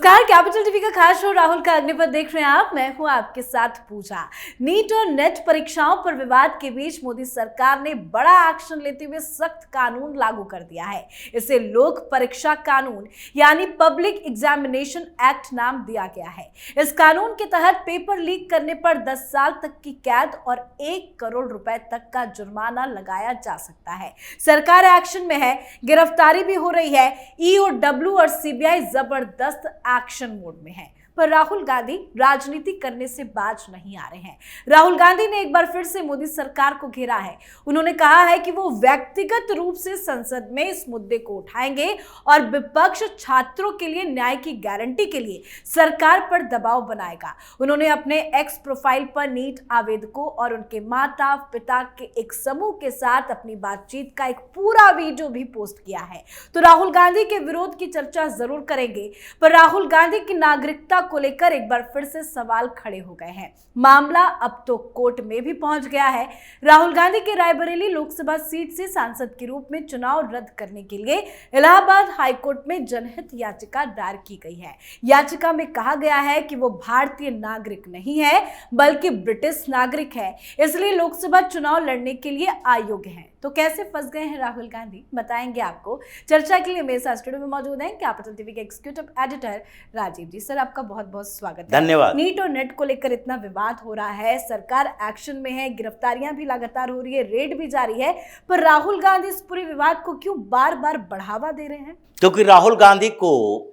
नमस्कार, capital TV का खास शो राहुल का अग्निपथ देख रहे हैं आप। मैं हूं आपके साथ पूजा। नीट और नेट परीक्षाओं पर विवाद के बीच मोदी सरकार ने बड़ा एक्शन लेते हुए सख्त कानून लागू कर दिया है। इसे लोक परीक्षा कानून यानी पब्लिक एग्जामिनेशन एक्ट नाम दिया गया है। इस कानून के तहत पेपर लीक करने पर 10 साल तक की कैद और 1 करोड़ रुपए तक का जुर्माना लगाया जा सकता है। सरकार एक्शन में है, गिरफ्तारी भी हो रही है। ईओडब्ल्यू और सीबीआई जबरदस्त एक्शन मोड में है, पर राहुल गांधी राजनीति करने से बाज नहीं आ रहे हैं। राहुल गांधी ने एक बार फिर से मोदी सरकार को घेरा है। उन्होंने कहा है कि वो व्यक्तिगत रूप से संसद में इस मुद्दे को उठाएंगे और विपक्ष छात्रों के लिए न्याय की गारंटी के लिए सरकार पर दबाव बनाएगा। उन्होंने अपने एक्स प्रोफाइल पर नीट आवेदकों और उनके माता पिता के एक समूह के साथ अपनी बातचीत का एक पूरा वीडियो भी पोस्ट किया है। तो राहुल गांधी के विरोध की चर्चा जरूर करेंगे, पर राहुल गांधी की नागरिकता को लेकर एक बार फिर से सवाल खड़े हो गए हैं। मामला अब तो कोर्ट में भी पहुंच गया है। राहुल गांधी के रायबरेली लोकसभा सीट से सांसद के रूप में चुनाव रद्द करने के लिए इलाहाबाद हाईकोर्ट में जनहित याचिका दायर की गई है। याचिका में कहा गया है कि वो भारतीय नागरिक नहीं है बल्कि ब्रिटिश नागरिक है, इसलिए लोकसभा चुनाव लड़ने के लिए अयोग्य है। तो कैसे फंस गए हैं राहुल गांधी, बताएंगे आपको। चर्चा के लिए मेरे साथ स्टूडियो में मौजूद हैं कैपिटल टीवी के एग्जीक्यूटिव एडिटर राजीव जी। सर, आपका बहुत बहुत स्वागत है। धन्यवाद। नीट और नेट को लेकर इतना विवाद हो रहा है, सरकार एक्शन में है, गिरफ्तारियां भी लगातार हो रही है, रेड भी जारी है, पर राहुल गांधी इस पूरे विवाद को क्यों बार बार बढ़ावा दे रहे हैं? क्योंकि राहुल गांधी को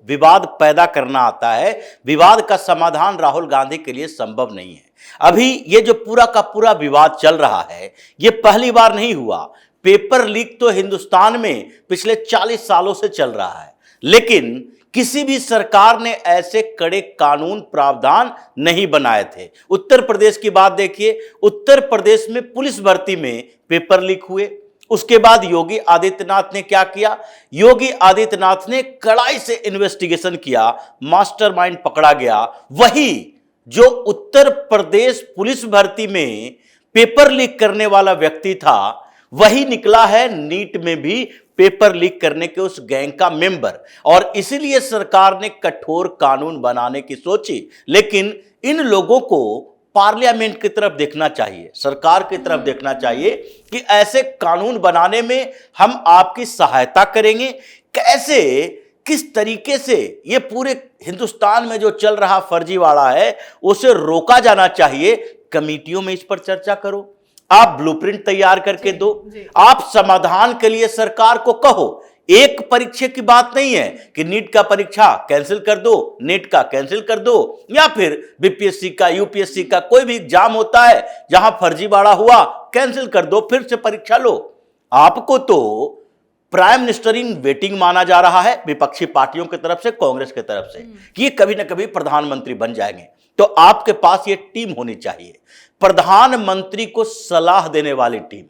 विवाद पैदा करना आता है। विवाद का समाधान राहुल गांधी के लिए संभव नहीं है। अभी ये जो पूरा का पूरा विवाद चल रहा है, ये पहली बार नहीं हुआ। पेपर लीक तो हिंदुस्तान में पिछले 40 सालों से चल रहा है, लेकिन किसी भी सरकार ने ऐसे कड़े कानून प्रावधान नहीं बनाए थे। उत्तर प्रदेश की बात देखिए, उत्तर प्रदेश में पुलिस भर्ती में पेपर लीक हुए। उसके बाद योगी आदित्यनाथ ने क्या किया? योगी आदित्यनाथ ने कड़ाई से इन्वेस्टिगेशन किया, मास्टरमाइंड पकड़ा गया। वही जो उत्तर प्रदेश पुलिस भर्ती में पेपर लीक करने वाला व्यक्ति था, वही निकला है नीट में भी पेपर लीक करने के उस गैंग का मेंबर। और इसीलिए सरकार ने कठोर कानून बनाने की सोची। लेकिन इन लोगों को पार्लियामेंट की तरफ देखना चाहिए, सरकार की तरफ देखना चाहिए कि ऐसे कानून बनाने में हम आपकी सहायता करेंगे। कैसे, किस तरीके से ये पूरे हिंदुस्तान में जो चल रहा फर्जीवाड़ा है उसे रोका जाना चाहिए। कमेटियों में इस पर चर्चा करो, आप ब्लूप्रिंट तैयार करके दो, आप समाधान के लिए सरकार को कहो। एक परीक्षा की बात नहीं है कि नीट का परीक्षा कैंसिल कर दो, नेट का कैंसिल कर दो, या फिर बीपीएससी का, यूपीएससी का कोई भी एग्जाम होता है जहां फर्जीवाड़ा हुआ कैंसिल कर दो, फिर से परीक्षा लो। आपको तो प्राइम मिनिस्टर इन वेटिंग माना जा रहा है विपक्षी पार्टियों की तरफ से, कांग्रेस की तरफ से, कि ये कभी ना कभी प्रधानमंत्री बन जाएंगे। तो आपके पास ये टीम होनी चाहिए, प्रधानमंत्री को सलाह देने वाली टीम,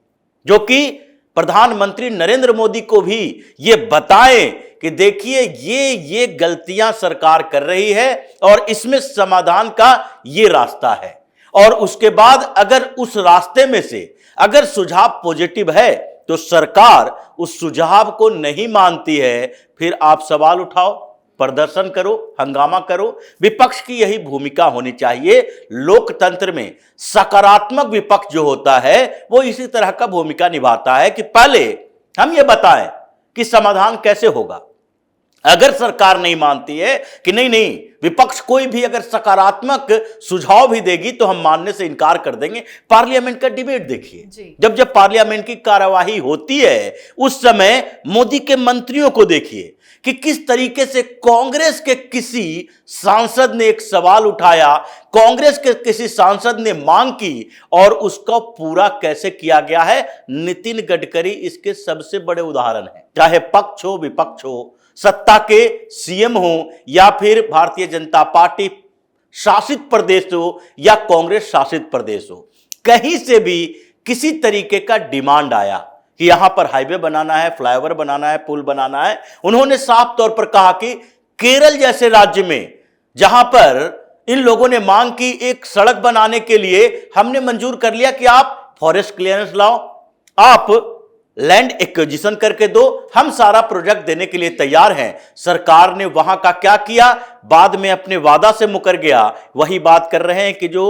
जो कि प्रधानमंत्री नरेंद्र मोदी को भी ये बताएं कि देखिए ये गलतियां सरकार कर रही है और इसमें समाधान का ये रास्ता है। और उसके बाद अगर उस रास्ते में से अगर सुझाव पॉजिटिव है तो सरकार उस सुझाव को नहीं मानती है, फिर आप सवाल उठाओ, प्रदर्शन करो, हंगामा करो। विपक्ष की यही भूमिका होनी चाहिए। लोकतंत्र में सकारात्मक विपक्ष जो होता है वो इसी तरह का भूमिका निभाता है कि पहले हम ये बताएं कि समाधान कैसे होगा। अगर सरकार नहीं मानती है कि नहीं, विपक्ष कोई भी अगर सकारात्मक सुझाव भी देगी तो हम मानने से इनकार कर देंगे। पार्लियामेंट का डिबेट देखिए, जब पार्लियामेंट की कार्यवाही होती है उस समय मोदी के मंत्रियों को देखिए कि किस तरीके से कांग्रेस के किसी सांसद ने एक सवाल उठाया, कांग्रेस के किसी सांसद ने मांग की और उसका पूरा कैसे किया गया है। नितिन गडकरी इसके सबसे बड़े उदाहरण हैं। चाहे पक्ष हो विपक्ष हो, सत्ता के सीएम हो या फिर भारतीय जनता पार्टी शासित प्रदेश हो या कांग्रेस शासित प्रदेश हो, कहीं से भी किसी तरीके का डिमांड आया कि यहां पर हाईवे बनाना है, फ्लाईओवर बनाना है, पुल बनाना है, उन्होंने साफ तौर पर कहा कि केरल जैसे राज्य में जहां पर इन लोगों ने मांग की एक सड़क बनाने के लिए, हमने मंजूर कर लिया कि आप फॉरेस्ट क्लियरेंस लाओ, आप लैंड एक्विजिशन करके दो, हम सारा प्रोजेक्ट देने के लिए तैयार हैं। सरकार ने वहां का क्या किया, बाद में अपने वादा से मुकर गया। वही बात कर रहे हैं कि जो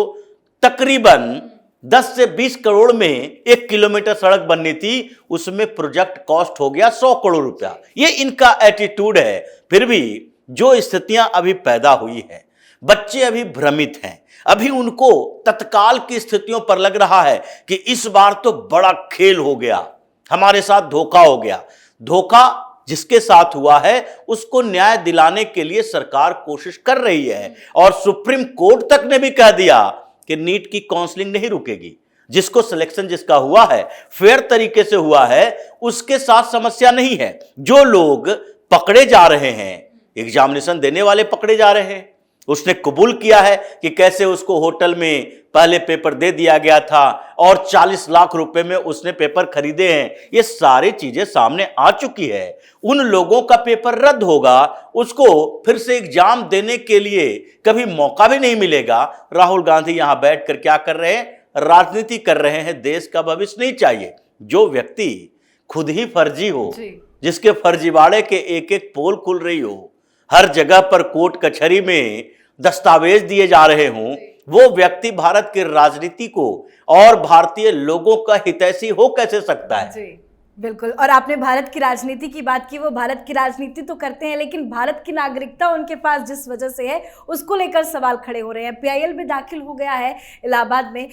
तकरीबन 10 से 20 करोड़ में 1 किलोमीटर सड़क बननी थी, उसमें प्रोजेक्ट कॉस्ट हो गया 100 करोड़ रुपया। ये इनका एटीट्यूड है। फिर भी जो स्थितियां अभी पैदा हुई है, बच्चे अभी भ्रमित हैं, अभी उनको तत्काल की स्थितियों पर लग रहा है कि इस बार तो बड़ा खेल हो गया, हमारे साथ धोखा हो गया। धोखा जिसके साथ हुआ है उसको न्याय दिलाने के लिए सरकार कोशिश कर रही है, और सुप्रीम कोर्ट तक ने भी कह दिया कि नीट की काउंसलिंग नहीं रुकेगी। जिसको सिलेक्शन जिसका हुआ है, फेयर तरीके से हुआ है, उसके साथ समस्या नहीं है। जो लोग पकड़े जा रहे हैं, एग्जामिनेशन देने वाले पकड़े जा रहे हैं, उसने कबूल किया है कि कैसे उसको होटल में पहले पेपर दे दिया गया था और 40 लाख रुपए में उसने पेपर खरीदे हैं। ये सारी चीजें सामने आ चुकी है। उन लोगों का पेपर रद्द होगा, उसको फिर से एग्जाम देने के लिए कभी मौका भी नहीं मिलेगा। राहुल गांधी यहां बैठकर क्या कर रहे हैं, राजनीति कर रहे हैं। देश का भविष्य नहीं चाहिए। जो व्यक्ति खुद ही फर्जी हो, जिसके फर्जीवाड़े के एक एक पोल खुल रही हो, हर जगह पर कोर्ट कचहरी में दस्तावेज दिए जा रहे हों, वो व्यक्ति भारत की राजनीति को और भारतीय लोगों का हितैषी हो कैसे सकता है? जी बिल्कुल। और आपने भारत की राजनीति की बात की, वो भारत की राजनीति तो करते हैं, लेकिन भारत की नागरिकता उनके पास जिस वजह से है, उसको लेकर सवाल खड़े हो रहे हैं। पीआईएल भी दाखिल हो गया है इलाहाबाद में,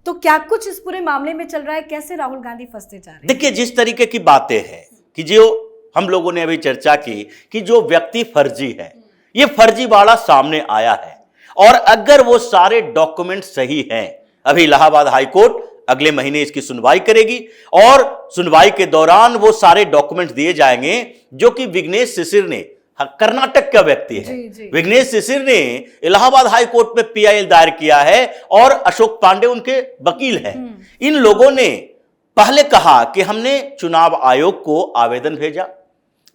तो क्या कुछ इस पूरे मामले में चल रहा है? कैसे राहुल गांधी फंसते जा रहे हैं? देखिए, जिस तरीके की बातें हैं कि जो हम लोगों ने अभी चर्चा की कि जो व्यक्ति फर्जी है, ये फर्जीवाड़ा सामने आया है, और अगर वो सारे डॉक्यूमेंट सही हैं, अभी इलाहाबाद हाईकोर्ट अगले महीने इसकी सुनवाई करेगी, और सुनवाई के दौरान वो सारे डॉक्यूमेंट दिए जाएंगे जो कि विघ्नेश शिशिर ने, कर्नाटक का व्यक्ति है, विघ्नेश शिशिर ने इलाहाबाद हाई कोर्ट में पीआईएल दायर किया है, और अशोक पांडे उनके वकील हैं। इन लोगों ने पहले कहा कि हमने चुनाव आयोग को आवेदन भेजा,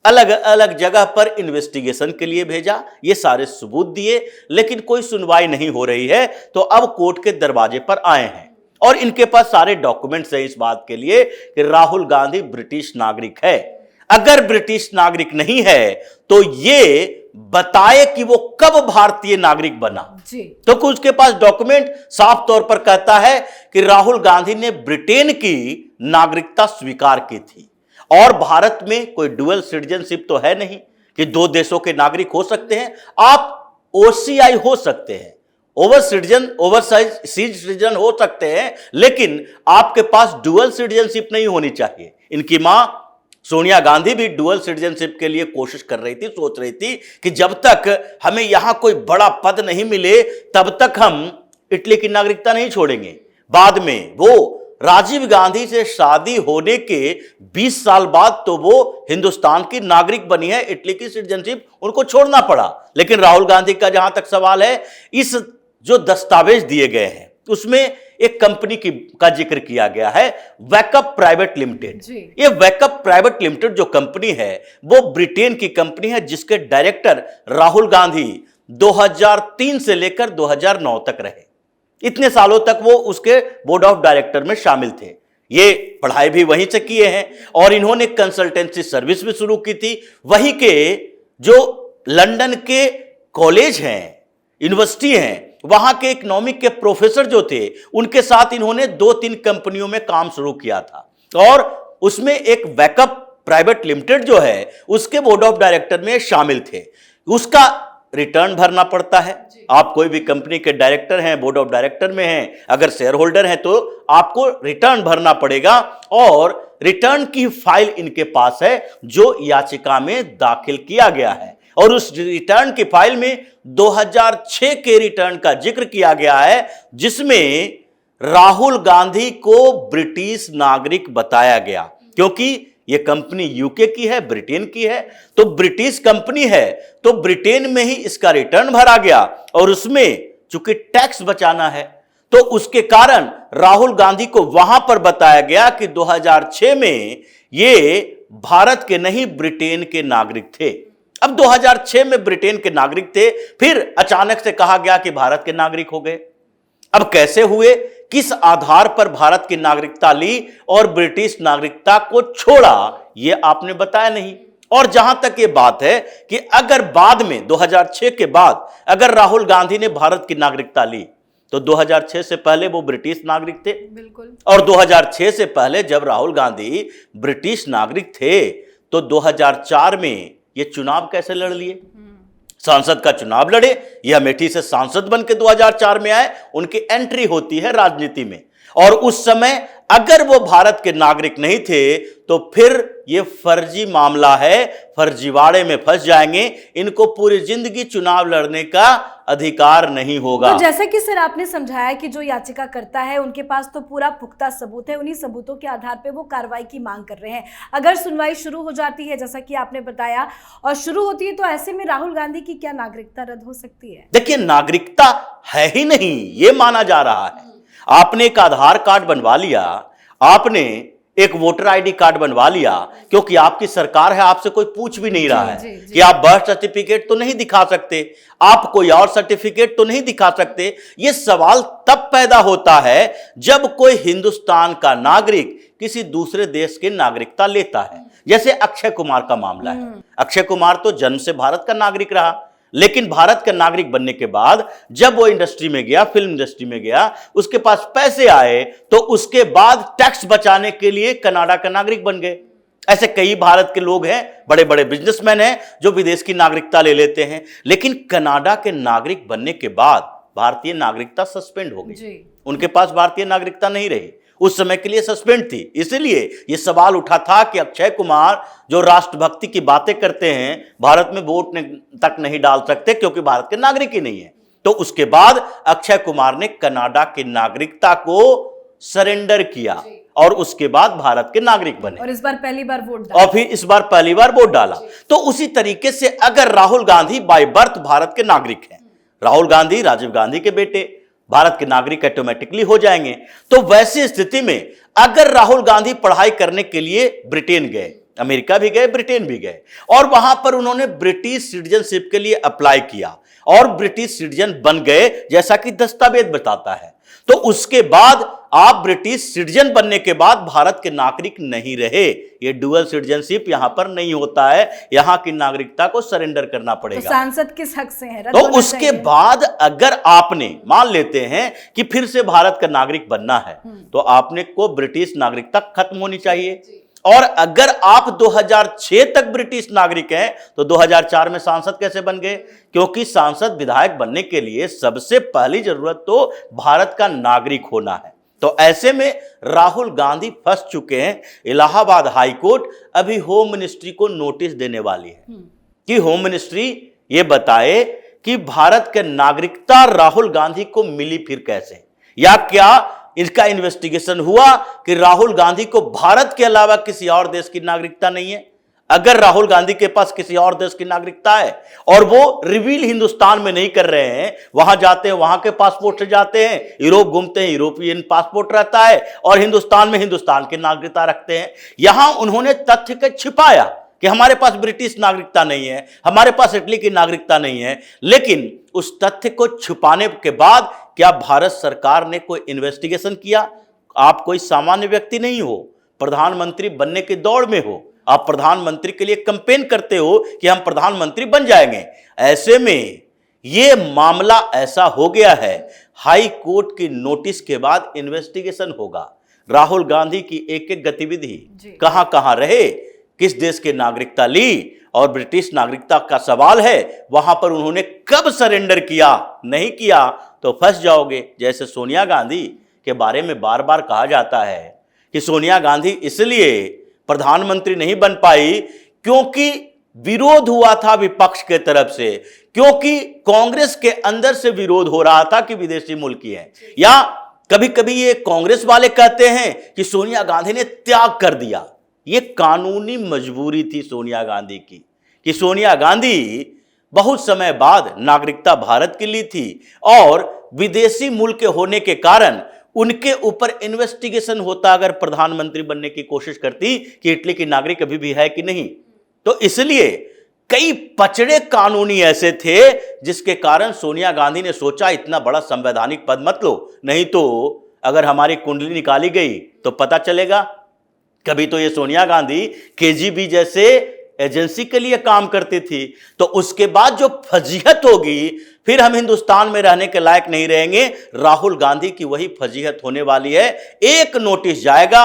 अलग अलग जगह पर इन्वेस्टिगेशन के लिए भेजा, ये सारे सबूत दिए, लेकिन कोई सुनवाई नहीं हो रही है। तो अब कोर्ट के दरवाजे पर आए हैं, और इनके पास सारे डॉक्यूमेंट्स हैं इस बात के लिए कि राहुल गांधी ब्रिटिश नागरिक है। अगर ब्रिटिश नागरिक नहीं है तो ये बताए कि वो कब भारतीय नागरिक बना। तो कुछ उसके पास डॉक्यूमेंट साफ तौर पर कहता है कि राहुल गांधी ने ब्रिटेन की नागरिकता स्वीकार की थी, और भारत में कोई डुअल सिटीजनशिप तो है नहीं कि दो देशों के नागरिक हो सकते हैं। आप ओसीआई हो सकते हैं, ओवरसीज सिटीजन हो सकते हैं, लेकिन आपके पास डुअल सिटीजनशिप नहीं होनी चाहिए। इनकी मां सोनिया गांधी भी डुअल सिटीजनशिप के लिए कोशिश कर रही थी, सोच रही थी कि जब तक हमें यहां कोई बड़ा पद नहीं मिले तब तक हम इटली की नागरिकता नहीं छोड़ेंगे। बाद में वो राजीव गांधी से शादी होने के 20 साल बाद तो वो हिंदुस्तान की नागरिक बनी है, इटली की सिटीजनशिप उनको छोड़ना पड़ा। लेकिन राहुल गांधी का जहां तक सवाल है, इस जो दस्तावेज दिए गए हैं उसमें एक कंपनी का जिक्र किया गया है, वैकअप प्राइवेट लिमिटेड। ये वैकअप प्राइवेट लिमिटेड जो कंपनी है वो ब्रिटेन की कंपनी है, जिसके डायरेक्टर राहुल गांधी 2003 से लेकर 2009 तक रहे। इतने सालों तक वो उसके बोर्ड ऑफ डायरेक्टर में शामिल थे। ये पढ़ाई भी वहीं से किए हैं, और इन्होंने कंसल्टेंसी सर्विस भी शुरू की थी। वहीं के जो लंदन के कॉलेज हैं, यूनिवर्सिटी हैं, वहां के इकोनॉमिक के प्रोफेसर जो थे, उनके साथ इन्होंने 2-3 कंपनियों में काम शुरू किया था, और उसमें एक बैकअप प्राइवेट लिमिटेड जो है उसके बोर्ड ऑफ डायरेक्टर में शामिल थे। उसका रिटर्न भरना पड़ता है। आप कोई भी कंपनी के डायरेक्टर हैं, बोर्ड ऑफ डायरेक्टर में हैं, अगर शेयर होल्डर हैं तो आपको रिटर्न भरना पड़ेगा, और रिटर्न की फाइल इनके पास है जो याचिका में दाखिल किया गया है। और उस रिटर्न की फाइल में 2006 के रिटर्न का जिक्र किया गया है, जिसमें राहुल गांधी को ब्रिटिश नागरिक बताया गया, क्योंकि ये कंपनी यूके की है, ब्रिटेन की है, तो ब्रिटिश कंपनी है, तो ब्रिटेन में ही इसका रिटर्न भरा गया, और उसमें चूंकि टैक्स बचाना है तो उसके कारण राहुल गांधी को वहां पर बताया गया कि 2006 में ये भारत के नहीं ब्रिटेन के नागरिक थे। अब 2006 में ब्रिटेन के नागरिक थे, फिर अचानक से कहा गया कि भारत के नागरिक हो गए। अब कैसे हुए, किस आधार पर भारत की नागरिकता ली और ब्रिटिश नागरिकता को छोड़ा, यह आपने बताया नहीं। और जहां तक ये बात है कि अगर बाद में 2006 के बाद अगर राहुल गांधी ने भारत की नागरिकता ली तो 2006 से पहले वो ब्रिटिश नागरिक थे। बिल्कुल। और 2006 से पहले जब राहुल गांधी ब्रिटिश नागरिक थे तो 2004 में ये चुनाव कैसे लड़ लिए? सांसद का चुनाव लड़े, ये अमेठी से सांसद बन के 2004 में आए, उनकी एंट्री होती है राजनीति में। और उस समय अगर वो भारत के नागरिक नहीं थे तो फिर ये फर्जी मामला है, फर्जीवाड़े में फंस जाएंगे, इनको पूरी जिंदगी चुनाव लड़ने का अधिकार नहीं होगा। तो जैसे कि सर आपने समझाया कि जो याचिका करता है उनके पास तो पूरा पुख्ता सबूत है, उन्हीं सबूतों के आधार पे वो कार्रवाई की मांग कर रहे हैं। अगर सुनवाई शुरू हो जाती है जैसा कि आपने बताया और शुरू होती है तो ऐसे में राहुल गांधी की क्या नागरिकता रद्द हो सकती है? देखिए, नागरिकता है ही नहीं ये माना जा रहा है। आपने एक आधार कार्ड बनवा लिया, आपने एक वोटर आईडी कार्ड बनवा लिया, क्योंकि आपकी सरकार है, आपसे कोई पूछ भी नहीं रहा है कि आप बर्थ सर्टिफिकेट तो नहीं दिखा सकते, आप कोई और सर्टिफिकेट तो नहीं दिखा सकते। यह सवाल तब पैदा होता है जब कोई हिंदुस्तान का नागरिक किसी दूसरे देश की नागरिकता लेता है। जैसे अक्षय कुमार का मामला है। अक्षय कुमार तो जन्म से भारत का नागरिक रहा, लेकिन भारत का नागरिक बनने के बाद जब वो इंडस्ट्री में गया, फिल्म इंडस्ट्री में गया, उसके पास पैसे आए तो उसके बाद टैक्स बचाने के लिए कनाडा का नागरिक बन गए। ऐसे कई भारत के लोग हैं, बड़े बड़े बिजनेसमैन हैं जो विदेश की नागरिकता ले लेते हैं, लेकिन कनाडा के नागरिक बनने के बाद भारतीय नागरिकता सस्पेंड हो गई, उनके पास भारतीय नागरिकता नहीं रही, उस समय के लिए सस्पेंड थी। इसलिए यह सवाल उठा था कि अक्षय कुमार जो राष्ट्रभक्ति की बातें करते हैं, भारत में वोट तक नहीं डाल सकते क्योंकि भारत के नागरिक ही नहीं है। तो उसके बाद अक्षय कुमार ने कनाडा की नागरिकता को सरेंडर किया और उसके बाद भारत के नागरिक बने और इस बार पहली बार वोट डाला, और फिर इस बार पहली बार वोट डाला। तो उसी तरीके से अगर राहुल गांधी बाय बर्थ भारत के नागरिक हैं, राहुल गांधी राजीव गांधी के बेटे, भारत के नागरिक ऑटोमेटिकली हो जाएंगे। तो वैसी स्थिति में अगर राहुल गांधी पढ़ाई करने के लिए ब्रिटेन गए, अमेरिका भी गए, ब्रिटेन भी गए, और वहां पर उन्होंने ब्रिटिश सिटीजनशिप के लिए अप्लाई किया और ब्रिटिश सिटीजन बन गए जैसा कि दस्तावेज बताता है, तो उसके बाद आप ब्रिटिश सिटीजन बनने के बाद भारत के नागरिक नहीं रहे। ये डुअल सिटीजनशिप यहां पर नहीं होता है, यहां की नागरिकता को सरेंडर करना पड़ेगा। तो सांसद किस हक से है? तो उसके बाद अगर आपने मान लेते हैं कि फिर से भारत का नागरिक बनना है तो आपने को ब्रिटिश नागरिकता खत्म होनी चाहिए। और अगर आप 2006 तक ब्रिटिश नागरिक हैं तो 2004 में सांसद कैसे बन गए? क्योंकि सांसद विधायक बनने के लिए सबसे पहली जरूरत तो भारत का नागरिक होना है। तो ऐसे में राहुल गांधी फंस चुके हैं। इलाहाबाद हाई कोर्ट अभी होम मिनिस्ट्री को नोटिस देने वाली है कि होम मिनिस्ट्री ये बताए कि भारत के नागरिकता राहुल गांधी को मिली फिर कैसे, या क्या इसका इन्वेस्टिगेशन हुआ कि राहुल गांधी को भारत के अलावा किसी और देश की नागरिकता नहीं है। अगर राहुल गांधी के पास किसी और देश की नागरिकता है और वो रिवील हिंदुस्तान में नहीं कर रहे हैं, वहां जाते हैं वहां के पासपोर्ट से जाते हैं, यूरोप घूमते हैं यूरोपियन पासपोर्ट रहता है, और हिंदुस्तान में हिंदुस्तान की नागरिकता रखते हैं। यहां उन्होंने तथ्य को छिपाया कि हमारे पास ब्रिटिश नागरिकता नहीं है, हमारे पास इटली की नागरिकता नहीं है, लेकिन उस तथ्य को छुपाने के बाद क्या भारत सरकार ने कोई इन्वेस्टिगेशन किया? आप कोई सामान्य व्यक्ति नहीं हो, प्रधानमंत्री बनने की दौड़ में हो, आप प्रधानमंत्री के लिए कैंपेन करते हो कि हम प्रधानमंत्री बन जाएंगे। ऐसे में यह मामला ऐसा हो गया है, हाई कोर्ट की नोटिस के बाद इन्वेस्टिगेशन होगा। राहुल गांधी की एक एक गतिविधि कहां कहां रहे, किस देश की नागरिकता ली, और ब्रिटिश नागरिकता का सवाल है वहां पर उन्होंने कब सरेंडर किया, नहीं किया तो फंस जाओगे। जैसे सोनिया गांधी के बारे में बार बार कहा जाता है कि सोनिया गांधी इसलिए प्रधानमंत्री नहीं बन पाई क्योंकि विरोध हुआ था विपक्ष के तरफ से, क्योंकि कांग्रेस के अंदर से विरोध हो रहा था कि विदेशी मुल्की है। या कभी कभी ये कांग्रेस वाले कहते हैं कि सोनिया गांधी ने त्याग कर दिया। ये कानूनी मजबूरी थी सोनिया गांधी की कि सोनिया गांधी बहुत समय बाद नागरिकता भारत की ली थी और विदेशी मुल्क के होने के कारण उनके ऊपर इन्वेस्टिगेशन होता अगर प्रधानमंत्री बनने की कोशिश करती कि इटली की नागरिक अभी भी है कि नहीं। तो इसलिए कई पचड़े कानूनी ऐसे थे जिसके कारण सोनिया गांधी ने सोचा इतना बड़ा संवैधानिक पद मत लो, नहीं तो अगर हमारी कुंडली निकाली गई तो पता चलेगा। कभी तो ये सोनिया गांधी केजीबी जैसे एजेंसी के लिए काम करती थी, तो उसके बाद जो फजीहत होगी फिर हम हिंदुस्तान में रहने के लायक नहीं रहेंगे। राहुल गांधी की वही फजीहत होने वाली है। एक नोटिस जाएगा,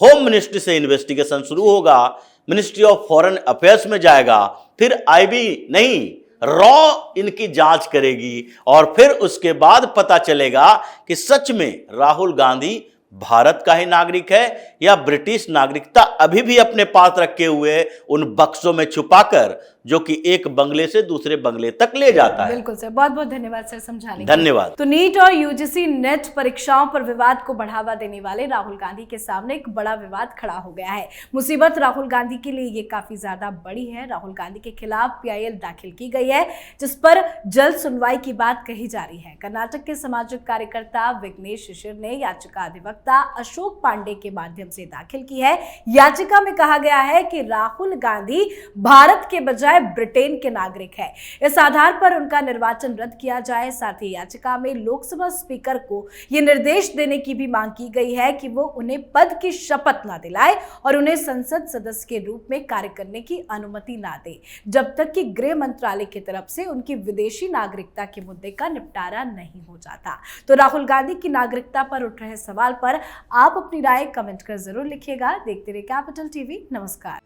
होम मिनिस्ट्री से इन्वेस्टिगेशन शुरू होगा, मिनिस्ट्री ऑफ फॉरेन अफेयर्स में जाएगा, फिर आईबी नहीं रॉ इनकी जांच करेगी और फिर उसके बाद पता चलेगा कि सच में राहुल गांधी भारत का ही नागरिक है या ब्रिटिश नागरिकता अभी भी अपने पास रखे हुए उन बक्सों में छुपाकर, जो कि एक बंगले से दूसरे बंगले तक ले जाता है। बिल्कुल सर, बहुत बहुत धन्यवाद सर समझाने के लिए। धन्यवाद। तो नीट और यूजीसी नेट परीक्षाओं पर विवाद को बढ़ावा देने वाले राहुल गांधी के सामने एक बड़ा विवाद खड़ा हो गया है। मुसीबत राहुल गांधी के लिए ये काफी ज्यादा बड़ी है। राहुल गांधी के खिलाफ पीआईएल दाखिल की गई है, जिस पर जल्द सुनवाई की बात कही जा रही है। कर्नाटक के सामाजिक कार्यकर्ता विघ्नेश शिशिर ने याचिका अधिवक्ता अशोक पांडे के माध्यम से दाखिल की है। याचिका में कहा गया है कि राहुल गांधी भारत के बजाय ब्रिटेन के नागरिक है, इस आधार पर उनका निर्वाचन रद्द किया जाए। साथ ही याचिका में लोकसभा स्पीकर को यह निर्देश देने की भी मांग की गई है कि वो उन्हें पद की शपथ न दिलाए और उन्हें संसद सदस्य के रूप में कार्य करने की अनुमति ना दे, जब तक कि गृह मंत्रालय की तरफ से उनकी विदेशी नागरिकता के मुद्दे का निपटारा नहीं हो जाता। तो राहुल गांधी की नागरिकता पर उठ रहे सवाल पर आप अपनी राय कमेंट कर जरूर लिखिएगा। देखते रहिए कैपिटल टीवी। नमस्कार।